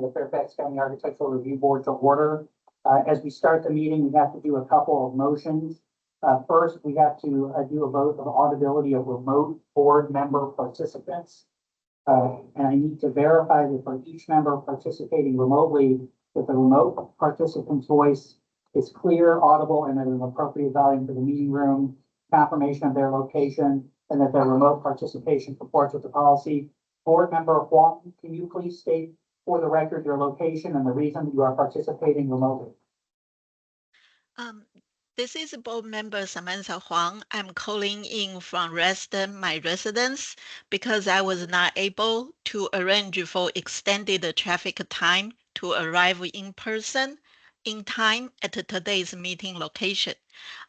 the Fairfax County Architectural Review Board to order. As we start the meeting, we have to do a couple of motions. First, we have to do a vote of audibility of remote board member participants. And I need to verify that for each member participating remotely, that the remote participant's voice is clear, audible, and at an appropriate volume for the meeting room, confirmation of their location, and that their remote participation comports with the policy. Board member Huang, can you please state for the record your location and the reason you are participating remotely? This is board member Samantha Huang. I'm calling in from my residence, because I was not able to arrange for extended traffic time to arrive in person in time at today's meeting location.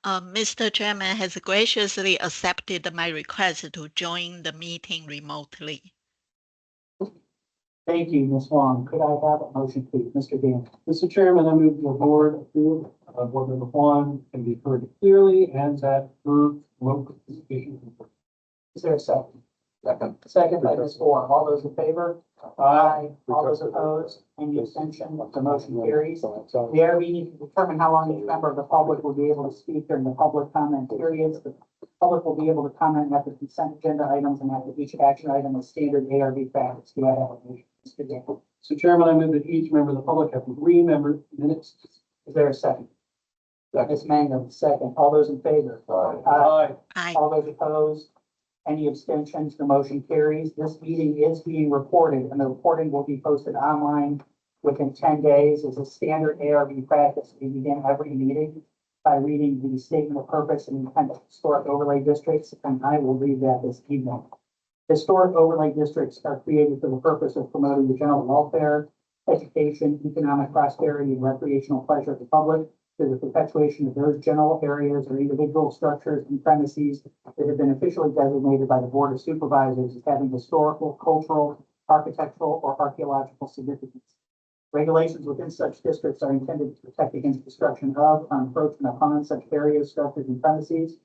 Mr. Chairman has graciously accepted my request to join the meeting remotely. Thank you, Ms. Huang. Could I have a motion, please? Mr. Dan. Mr. Chairman, I move the board approve board member Juan can be heard clearly and that approved remote participation. Is there a second? Second. Second by Ms. Huang. All those in favor? Aye. All those opposed? Any abstention? The motion carries. The ARB needs to determine how long each member of the public will be able to speak during the public comment periods. The public will be able to comment after consent agenda items and after each action item with standard ARB practice. Do I have a motion? Mr. Dan. Mr. Chairman, I move that each member of the public have 3 minutes. Is there a second? Ms. Mangum, second. All those in favor? Aye. Aye. All those opposed? Any abstentions? The motion carries. This meeting is being recorded and the recording will be posted online within 10 days. As a standard ARB practice, we begin every meeting by reading the statement of purpose and intent of historic overlay districts, and I will read that this evening. Historic overlay districts are created for the purpose of promoting the general welfare, education, economic prosperity, and recreational pleasure of the public through the perpetuation of those general areas or individual structures and premises that have been officially designated by the Board of Supervisors as having historical, cultural, architectural, or archaeological significance. Regulations within such districts are intended to protect against destruction of or encroachment upon such areas, structures, and premises,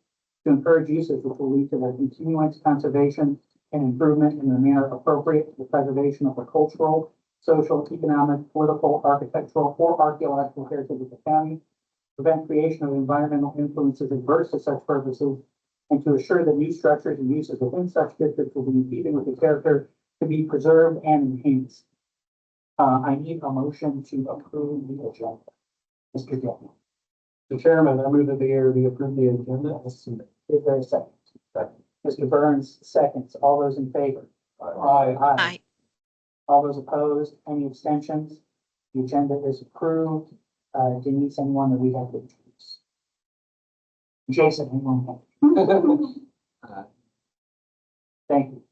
to encourage uses which will lead to their continuance, conservation, and improvement in a manner appropriate to the preservation of the cultural, social, economic, political, architectural, or archaeological heritage of the county, prevent creation of environmental influences adverse to such purposes, and to assure that new structures and uses within such districts will be in keeping with the character to be preserved and enhanced. I need a motion to approve the agenda. Mr. Gilman. Mr. Chairman, I move that the ARB approve the agenda as submitted. Is there a second? Second. Mr. Burns, seconds. All those in favor? Aye. Aye. All those opposed? Any abstentions? The agenda is approved. Denise, anyone that we have to introduce? Jason, anyone? Thank you.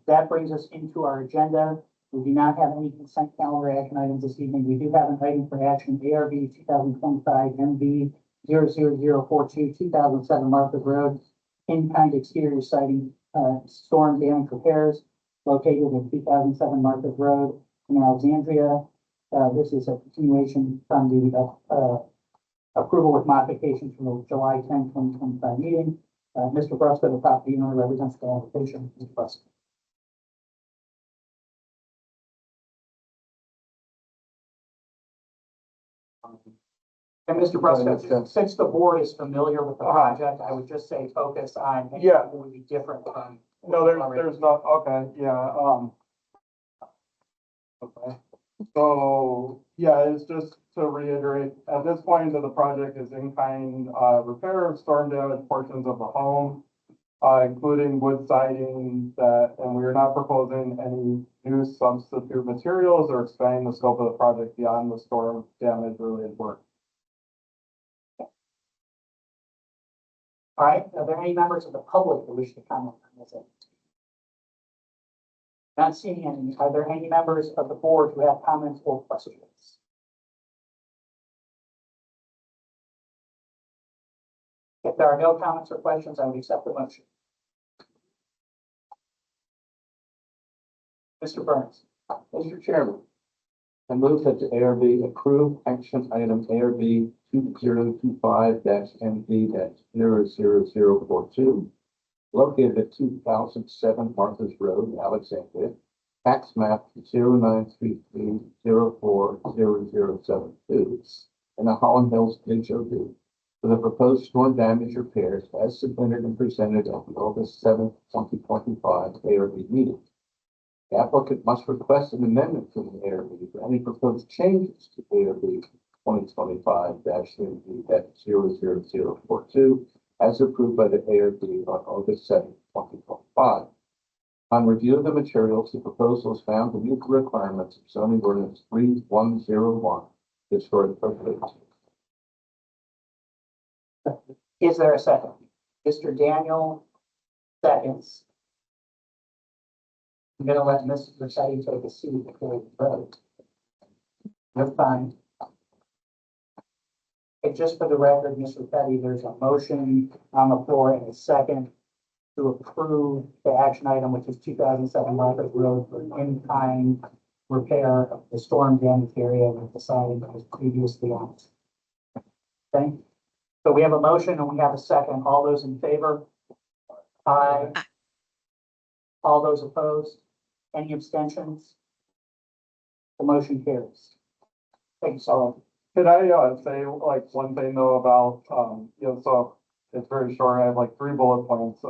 That brings us into our agenda. We do not have any consent calendar action items this evening. We do have an item for action, ARB 2025 MV 00042, 2007 Martha's Road, in-kind exterior siding, storm damage repairs located at 2007 Martha's Road in Alexandria. This is a continuation from the approval with modifications from the July 10, 2025 meeting. Mr. Brusco, the property owner, represents the application. Mr. Brusco. And Mr. Brusco, since the board is familiar with the project, I would just say focus on anything that would be different from. No, there's not, okay, yeah, okay. So, yeah, it's just to reiterate, at this point of the project is in-kind, repair of storm damaged portions of the home, including wood siding and we are not proposing any new substitute materials or expanding the scope of the project beyond the storm damage related work. All right, are there any members of the public that wish to comment on this? Not seeing any. Are there any members of the board who have comments or questions? If there are no comments or questions, I would accept the motion. Mr. Burns. Mr. Chairman, I move that the ARB approve action item ARB 2025-MV-00042, located at 2007 Martha's Road, Alexandria, tax map 0933040072 in the Holland Hills HOD for the proposed storm damage repairs as submitted and presented at the August 7th, 2025 ARB meeting. The applicant must request an amendment from the ARB for any proposed changes to ARB 2025-00042 as approved by the ARB on August 7th, 2025. On review of the materials, the proposal is found to meet the requirements of zoning ordinance 3101, destroyed appropriate. Is there a second? Mr. Daniel seconds. I'm gonna let Mr. Rossetti take a seat before we vote. You're fine. And just for the record, Mr. Petty, there's a motion on the floor and a second to approve the action item, which is 2007 Market Road for an in-kind repair of the storm damage area with the siding that was previously on. Okay, so we have a motion and we have a second. All those in favor? Aye. Aye. All those opposed? Any abstentions? The motion carries. Thanks, Solomon. Could I, say like one thing though about, so it's very short. I have like 3 bullet points.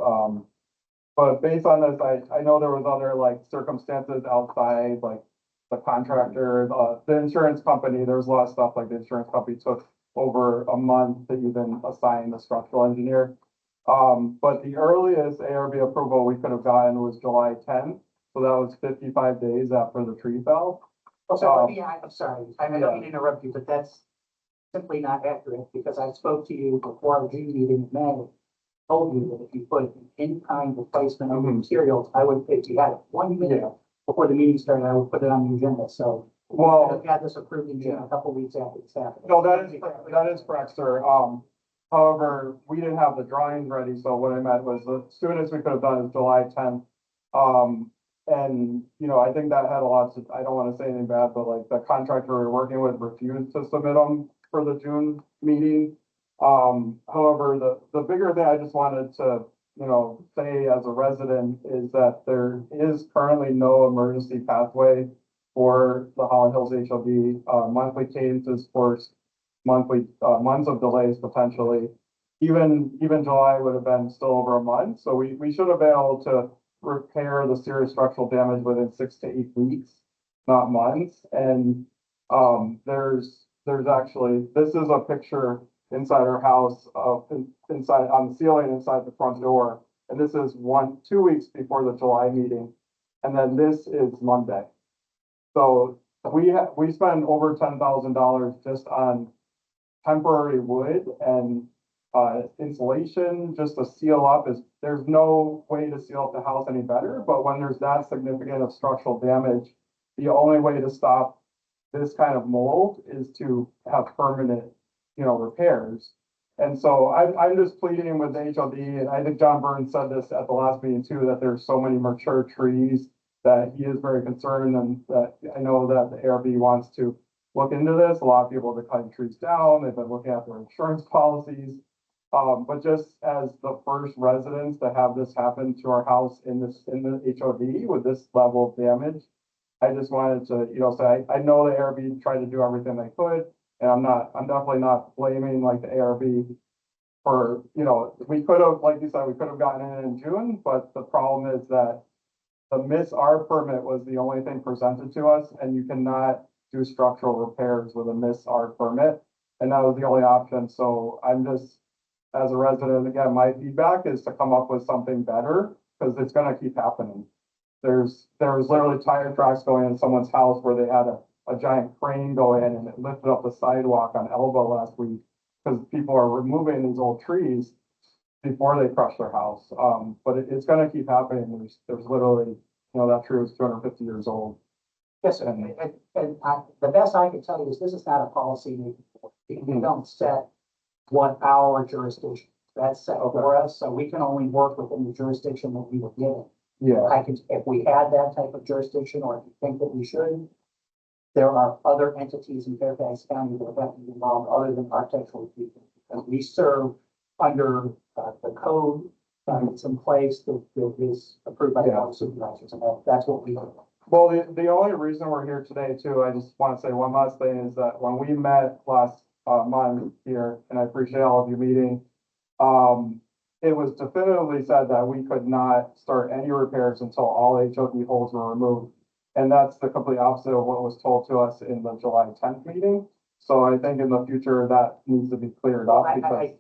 But based on this, I know there was other like circumstances outside, like the contractor, the insurance company, there's a lot of stuff like the insurance company took over a month to even assign the structural engineer. But the earliest ARB approval we could have gotten was July 10th. So that was 55 days after the tree fell. I'm sorry, I don't mean to interrupt you, but that's simply not accurate because I spoke to you before our June meeting in May. Told you that if you put an in-kind replacement of materials, I would, if you had it 1 minute before the meeting started, I would put it on the agenda. So Well, we could have had this approved in June a couple weeks after this happened. no, that is correct, sir. However, we didn't have the drawings ready, so what I meant was the soonest we could have done is July 10th. And, I think that had a lot to, I don't want to say anything bad, but like the contractor we were working with refused to submit them for the June meeting. However, the bigger thing I just wanted to, say as a resident is that there is currently no emergency pathway for the Holland Hills HOD, monthly cadences for monthly, months of delays potentially. Even July would have been still over a month, so we should have been able to repair the serious structural damage within 6 to 8 weeks, not months. And there's actually, this is a picture inside our house of inside on the ceiling inside the front door. And this is 2 weeks before the July meeting. And then this is Monday. So we spend over $10,000 just on temporary wood and insulation just to seal up. There's no way to seal up the house any better, but when there's that significant of structural damage, the only way to stop this kind of mold is to have permanent, repairs. And so I'm just pleading with the HOD, and I think John Burns said this at the last meeting too, that there's so many mature trees that he is very concerned, and that I know that the ARB wants to look into this. A lot of people have been cutting trees down. They've been looking at their insurance policies. But just as the first residents to have this happen to our house in the HOD with this level of damage, I just wanted to, say, I know the ARB tried to do everything they could, and I'm definitely not blaming like the ARB for, we could have, like you said, we could have gotten it in June, but the problem is that the Miss R permit was the only thing presented to us, and you cannot do structural repairs with a Miss R permit, and that was the only option. So I'm just, as a resident, again, my feedback is to come up with something better, because it's gonna keep happening. There was literally tire tracks going in someone's house where they had a giant crane go in and it lifted up the sidewalk on Elbow last week, because people are removing these old trees before they crush their house. But it's gonna keep happening. There's literally, that tree was 250 years old. Yes, and the best I can tell you is this is not a policy making board. We don't set what our jurisdiction, that's set for us, so we can only work within the jurisdiction that we were given. Yeah. If we had that type of jurisdiction, or if you think that we should, there are other entities in Fairfax County that have to be involved other than architectural people, because we serve under the code that's in place that is approved by the board of supervisors, and that's what we do. Well, the only reason we're here today too, I just want to say one last thing is that when we met last month here, and I appreciate all of you meeting, it was definitively said that we could not start any repairs until all HOD holes were removed. And that's the complete opposite of what was told to us in the July 10th meeting. So I think in the future that needs to be cleared up because.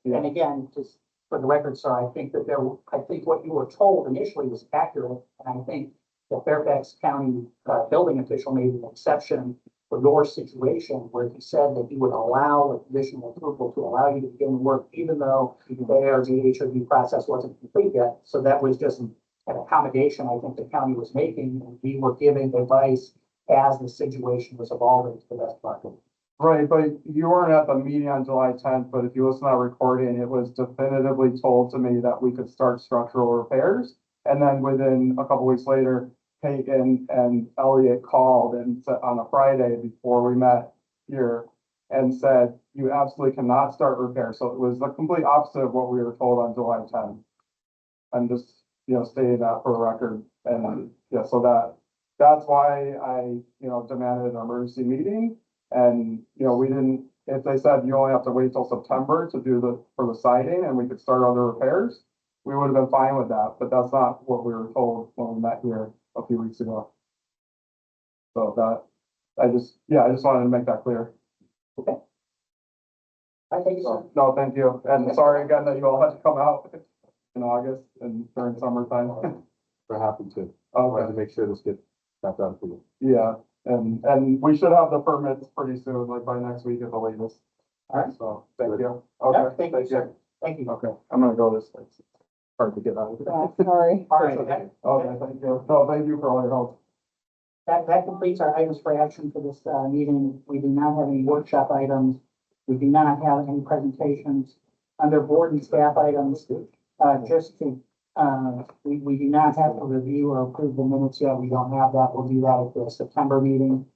And again, just for the record, sir, I think that I think what you were told initially was accurate. And I think the Fairfax County building official made an exception for your situation where he said that he would allow a conditional approval to allow you to begin work, even though the ARB HOD process wasn't complete yet. So that was just an accommodation I think the county was making, and we were giving advice as the situation was evolving to the best of our ability. Right, but you weren't at the meeting on July 10th, but if you listen to that recording, it was definitively told to me that we could start structural repairs. And then within a couple weeks later, Peyton and Elliot called and said on a Friday before we met here and said, you absolutely cannot start repairs. So it was the complete opposite of what we were told on July 10th. I'm just, stating that for the record. And yeah, so that's why I, demanded an emergency meeting. And, we didn't, if they said you only have to wait till September to do for the siding and we could start other repairs, we would have been fine with that, but that's not what we were told when we met here a few weeks ago. So I just wanted to make that clear. I think so. No, thank you. And sorry again that you all had to come out in August and during summertime. We're happy to. Wanted to Okay, make sure this gets got done for you. yeah, and we should have the permits pretty soon, like by next week at the latest. All right. So, thank you. Yeah, Okay, thank you, sir. Thank you. Okay, I'm gonna go this way. It's hard to get out of here. Sorry. All right, okay. Okay, thank you. No, thank you for all your help. That completes our items for action for this meeting. We do not have any workshop items. We do not have any presentations. Under board and staff items, we do not have to review or approve the minutes yet. We don't have that. We'll do that at the September meeting.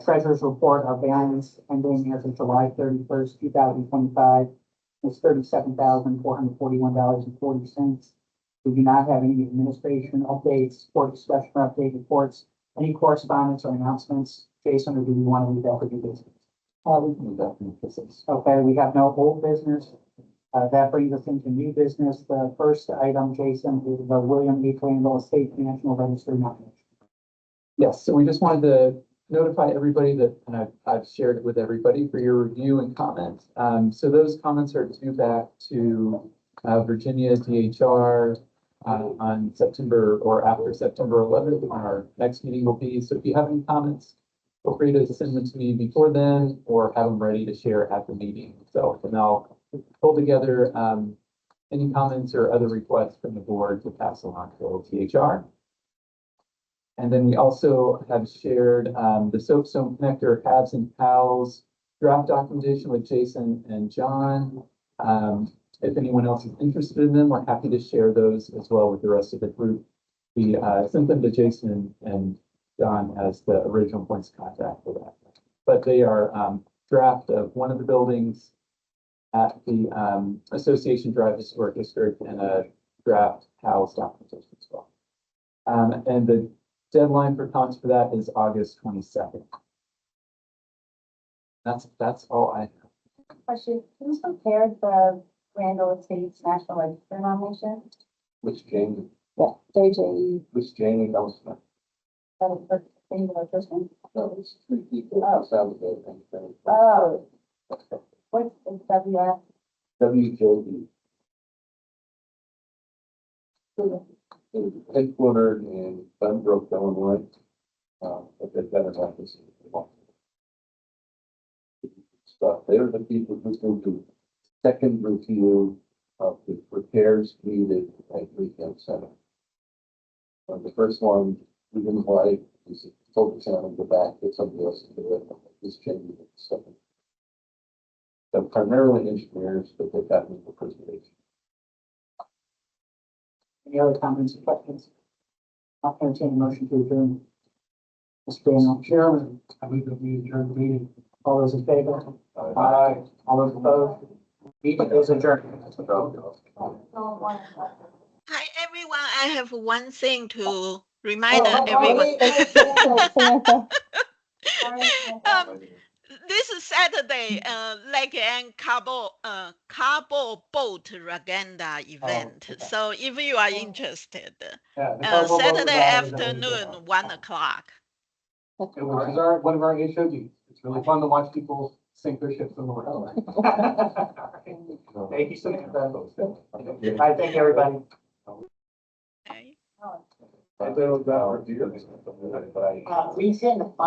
Treasurer's report, our balance ending as of July 31st, 2025 is $37,441.40. We do not have any administration updates, board discussion or update reports, any correspondence or announcements. Jason, or do we want to leave that for new business? We can leave that for new business. Okay, we have no old business. That brings us into new business. The first item, Jason, is the William H. Randall Estate National Register nomination. Yes, so we just wanted to notify everybody that, and I've shared it with everybody for your review and comment. So those comments are due back to Virginia DHR on September or after September 11th, when our next meeting will be. So if you have any comments, feel free to send them to me before then or have them ready to share at the meeting. So, and I'll pull together any comments or other requests from the board to pass along to DHR. And then we also have shared the Soapstone Connector Halves and Pals draft documentation with Jason and John. If anyone else is interested in them, we're happy to share those as well with the rest of the group. We sent them to Jason and John as the original points of contact for that. But they are draft of one of the buildings at the Association Drive Historic District and a draft Pals documentation as well. And the deadline for comments for that is August 22nd. That's all I have. Question, can you compare the Randall Estates National Register nomination? Which Jamie, Yeah. JJE, which Jamie knows that. that is the singular person? No, it's three people. That's how the thing. Oh, what's the WF? WJD, headquartered in Bunbrook, Illinois. But they've got an office in Washington. So they're the people who do the second review of the repairs needed at Weekend Center. The first one, we didn't like, we focusing on the back, but somebody else to do it. This changing the second. They're primarily engineers, but they've got legal preservation. Any other comments or questions? I'll entertain a motion to adjourn. Mr. Daniel. Chairman, I move that we adjourn the meeting. All those in favor? Aye. All those opposed? Meeting is adjourned. Hi, everyone. I have one thing to Remind Oh, everyone. Samantha. This Saturday, Lake and Cabo Boat Raganda event. okay. So if you are interested, Yeah, the Cabo Boat Saturday Ride is always afternoon, good. 1 o'clock. It was one of our HOGs. It's really fun to watch people sink their ships in the water. Thank you, Samantha. I thank everybody. Okay. I think it was that for you. We send the fun